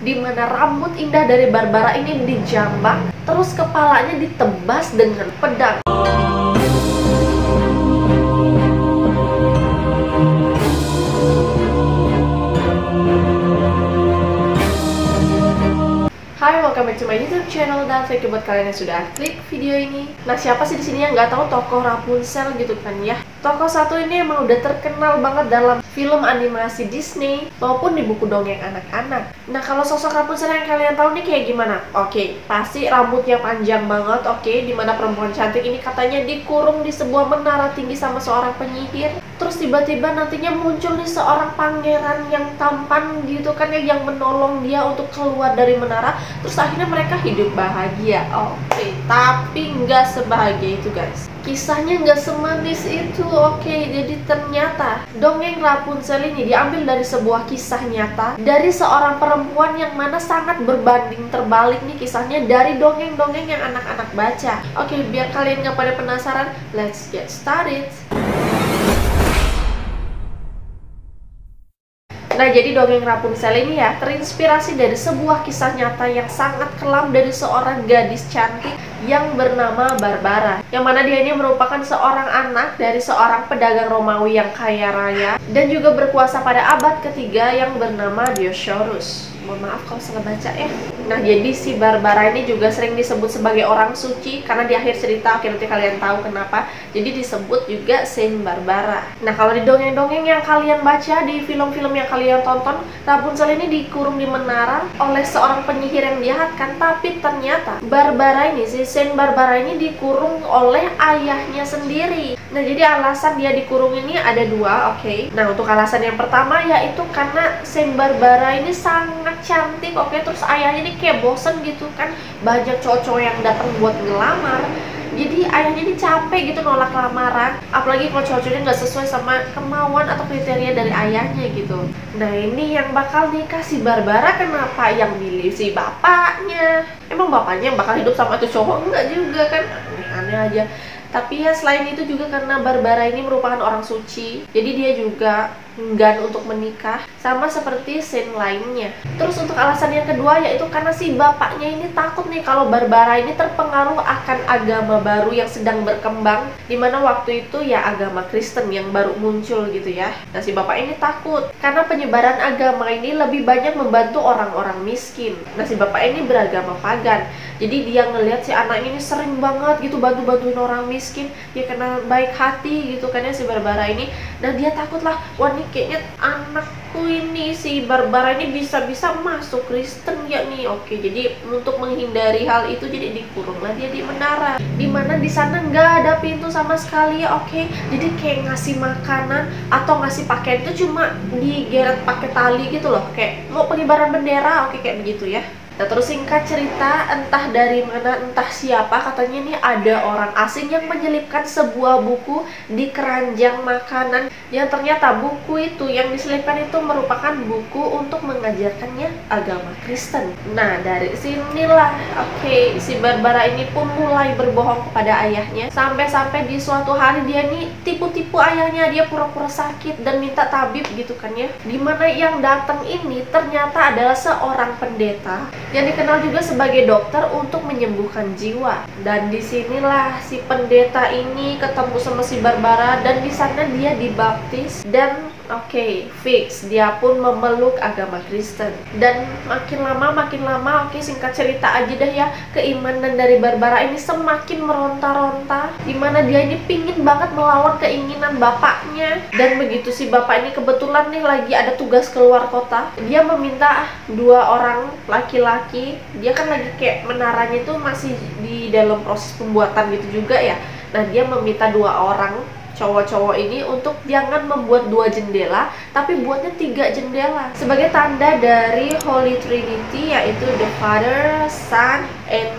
dimana rambut indah dari Barbara ini dijambak, terus kepalanya ditebas dengan pedang. Hai, welcome back to my YouTube channel, dan thank you buat kalian yang sudah klik video ini. Nah, siapa sih di sini yang nggak tahu tokoh Rapunzel gitu kan ya? Tokoh satu ini emang udah terkenal banget dalam film animasi Disney maupun di buku dongeng anak-anak. Nah, kalau sosok Rapunzel yang kalian tahu nih kayak gimana? Oke, pasti rambutnya panjang banget, oke, dimana perempuan cantik ini katanya dikurung di sebuah menara tinggi sama seorang penyihir. Terus tiba-tiba nantinya muncul nih seorang pangeran yang tampan gitu kan ya, yang menolong dia untuk keluar dari menara. Terus akhirnya mereka hidup bahagia. Oke, tapi nggak sebahagia itu guys. Kisahnya nggak semanis itu. Oke, jadi ternyata dongeng Rapunzel ini diambil dari sebuah kisah nyata dari seorang perempuan yang mana sangat berbanding terbalik nih kisahnya dari dongeng-dongeng yang anak-anak baca. Oke, biar kalian nggak pada penasaran, let's get started. Nah, jadi dongeng Rapunzel ini ya terinspirasi dari sebuah kisah nyata yang sangat kelam dari seorang gadis cantik yang bernama Barbara. Yang mana dia ini merupakan seorang anak dari seorang pedagang Romawi yang kaya raya dan juga berkuasa pada abad ketiga yang bernama Dioscorus. Mohon maaf kalau salah baca ya. Nah, jadi si Barbara ini juga sering disebut sebagai orang suci karena di akhir cerita, oke nanti kalian tahu kenapa. Jadi disebut juga Saint Barbara. Nah, kalau di dongeng-dongeng yang kalian baca, di film-film yang kalian tonton, Rapunzel ini dikurung di menara oleh seorang penyihir yang jahat kan. Tapi ternyata Barbara ini, si Saint Barbara ini dikurung oleh ayahnya sendiri. Nah, jadi alasan dia dikurung ini ada dua, oke. Nah, untuk alasan yang pertama yaitu karena Saint Barbara ini sangat cantik, oke. Terus ayahnya ini kayak bosen gitu kan, banyak cowok-cowok yang datang buat ngelamar. Jadi ayahnya ini capek gitu nolak lamaran, apalagi kalau cowok-cowoknya nggak sesuai sama kemauan atau kriteria dari ayahnya gitu. Nah, ini yang bakal nikah si Barbara, kenapa yang milih si bapaknya? Emang bapaknya yang bakal hidup sama tuh cowok? Enggak juga kan, aneh aja. Tapi ya selain itu juga karena Barbara ini merupakan orang suci, jadi dia juga enggan untuk menikah sama seperti Saint lainnya. Terus untuk alasan yang kedua yaitu karena si bapaknya ini takut nih kalau Barbara ini terpengaruh akan agama baru yang sedang berkembang, dimana waktu itu ya agama Kristen yang baru muncul gitu ya. Nah, si bapak ini takut karena penyebaran agama ini lebih banyak membantu orang-orang miskin. Nah, si bapak ini beragama pagan, jadi dia ngelihat si anak ini sering banget gitu bantu-bantuin orang miskin, dia kena baik hati gitu kan ya si Barbara ini. Nah, dia takut lah, wah nih kayaknya anakku ini si Barbara ini bisa-bisa masuk Kristen ya nih. Oke, jadi untuk menghindari hal itu jadi dikurunglah dia di menara, dimana di sana nggak ada pintu sama sekali ya. Oke, jadi kayak ngasih makanan atau ngasih pakaian itu cuma digeret pakai tali gitu loh, kayak mau pengibaran bendera. Oke, kayak begitu ya. Nah, terus singkat cerita, entah dari mana, entah siapa, katanya nih ada orang asing yang menyelipkan sebuah buku di keranjang makanan, yang ternyata buku itu yang diselipkan itu merupakan buku untuk mengajarkannya agama Kristen. Nah, dari sinilah oke, si Barbara ini pun mulai berbohong kepada ayahnya, sampai-sampai di suatu hari dia nih tipu-tipu ayahnya, dia pura-pura sakit dan minta tabib gitu kan ya, dimana yang datang ini ternyata adalah seorang pendeta yang dikenal juga sebagai dokter untuk menyembuhkan jiwa. Dan disinilah si pendeta ini ketemu sama si Barbara, dan di sana dia dibaptis dan oke, fix dia pun memeluk agama Kristen. Dan makin lama, oke, singkat cerita aja deh ya, keimanan dari Barbara ini semakin meronta-ronta, dimana dia ini pingin banget melawan keinginan bapaknya. Dan begitu si bapak ini kebetulan nih lagi ada tugas keluar kota, dia meminta dua orang laki-laki, dia kan lagi kayak menaranya itu masih di dalam proses pembuatan gitu juga ya. Nah, dia meminta dua orang cowok-cowok ini untuk jangan membuat 2 jendela, tapi buatnya 3 jendela sebagai tanda dari Holy Trinity, yaitu the Father, Son, and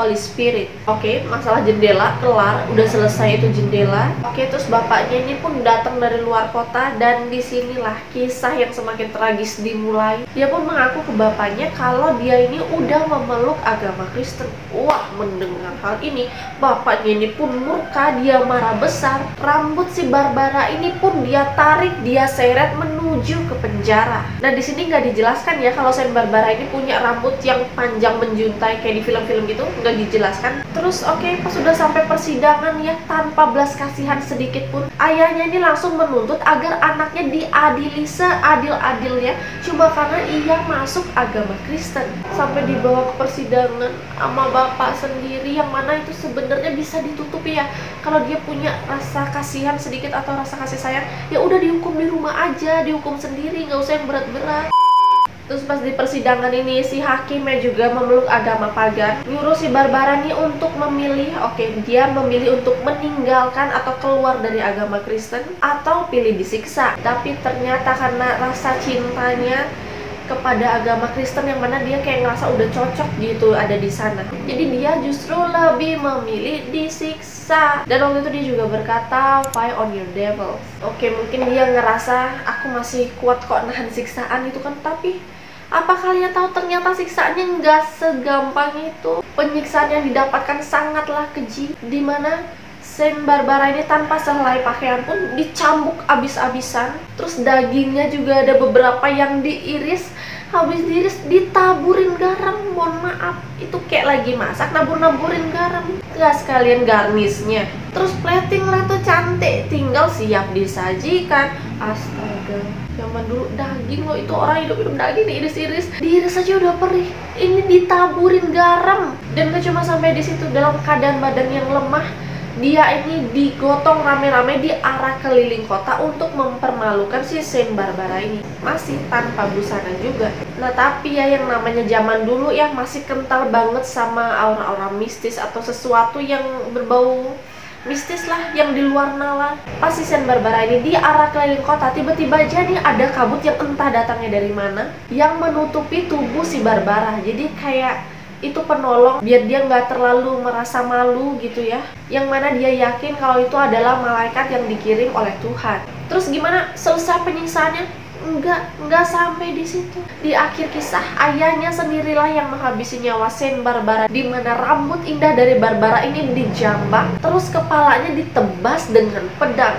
Holy Spirit. Oke, masalah jendela kelar, udah selesai itu jendela. Oke, terus bapaknya ini pun datang dari luar kota, dan disinilah kisah yang semakin tragis dimulai. Dia pun mengaku ke bapaknya kalau dia ini udah memeluk agama Kristen. Wah, mendengar hal ini, bapaknya ini pun murka, dia marah besar. Rambut si Barbara ini pun dia tarik, dia seret menuju ke penjara. Nah, di sini nggak dijelaskan ya kalau Saint Barbara ini punya rambut yang panjang menjuntai kayak di film-film gitu, nggak dijelaskan. Terus pas sudah sampai persidangan ya, tanpa belas kasihan sedikit pun, ayahnya ini langsung menuntut agar anaknya diadili seadil-adilnya cuma karena ia masuk agama Kristen. Sampai dibawa ke persidangan sama bapak sendiri, yang mana itu sebenarnya bisa ditutupi ya. Kalau dia punya rasa kasihan sedikit atau rasa kasih sayang, ya udah dihukum di rumah aja, dihukum sendiri, nggak usah yang berat-berat. Terus pas di persidangan ini, si hakimnya juga memeluk agama pagan, nyuruh si Barbara nih untuk memilih. Dia memilih untuk meninggalkan atau keluar dari agama Kristen atau pilih disiksa. Tapi ternyata karena rasa cintanya kepada agama Kristen, yang mana dia kayak ngerasa udah cocok gitu ada di sana, jadi dia justru lebih memilih disiksa. Dan waktu itu dia juga berkata, "Fight on your devil." Mungkin dia ngerasa aku masih kuat kok nahan siksaan itu kan, tapi apa kalian tahu ternyata siksaannya nggak segampang itu. Penyiksaan yang didapatkan sangatlah keji, dimana Saint Barbara ini tanpa sehelai pakaian pun dicambuk abis-abisan. Terus dagingnya juga ada beberapa yang diiris, habis diiris ditaburin garam. Mohon maaf, itu kayak lagi masak nabur-naburin garam. Nggak sekalian garnisnya. Terus plating lah tuh cantik, tinggal siap disajikan. Astaga, zaman dulu daging loh, itu orang hidup-hidup daging diiris aja udah perih. Ini ditaburin garam. Dan gak cuma sampai di situ, dalam keadaan badan yang lemah, dia ini digotong rame-rame di arah keliling kota untuk mempermalukan si Saint Barbara ini. Masih tanpa busana juga. Nah, tapi ya yang namanya zaman dulu ya masih kental banget sama aura-aura mistis atau sesuatu yang berbau mistis lah, yang di luar nalar. Pas si Saint Barbara ini di arah keliling kota, tiba-tiba aja nih ada kabut yang entah datangnya dari mana yang menutupi tubuh si Barbara. Jadi kayak itu penolong biar dia nggak terlalu merasa malu gitu ya, yang mana dia yakin kalau itu adalah malaikat yang dikirim oleh Tuhan. Terus gimana selesai penyiksaannya? Nggak sampai di situ. Di akhir kisah, ayahnya sendirilah yang menghabisi nyawa Saint Barbara, di mana rambut indah dari Barbara ini dijambak, terus kepalanya ditebas dengan pedang.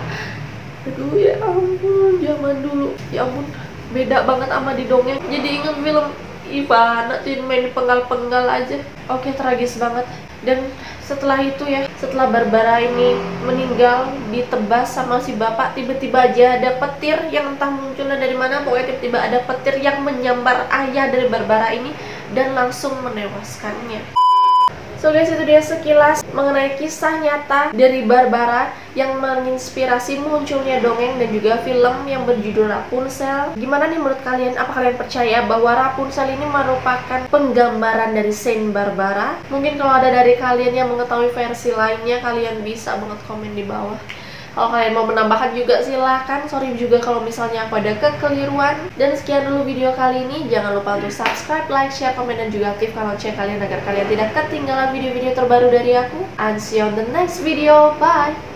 Aduh ya ampun, zaman dulu, ya ampun, beda banget sama di dongeng. Jadi inget film Ivana tuh main penggal-penggal aja. Tragis banget. Dan setelah itu ya, setelah Barbara ini meninggal ditebas sama si bapak, tiba-tiba aja ada petir yang entah munculnya dari mana. Pokoknya tiba-tiba ada petir yang menyambar ayah dari Barbara ini dan langsung menewaskannya. So guys, itu dia sekilas mengenai kisah nyata dari Barbara yang menginspirasi munculnya dongeng dan juga film yang berjudul Rapunzel. Gimana nih menurut kalian? Apa kalian percaya bahwa Rapunzel ini merupakan penggambaran dari Saint Barbara? Mungkin kalau ada dari kalian yang mengetahui versi lainnya, kalian bisa banget komen di bawah. Kalau kalian mau menambahkan juga silahkan. Sorry juga kalau misalnya aku ada kekeliruan. Dan sekian dulu video kali ini. Jangan lupa untuk subscribe, like, share, komen, dan juga aktifkan lonceng kalian agar kalian tidak ketinggalan video-video terbaru dari aku. And see you on the next video. Bye!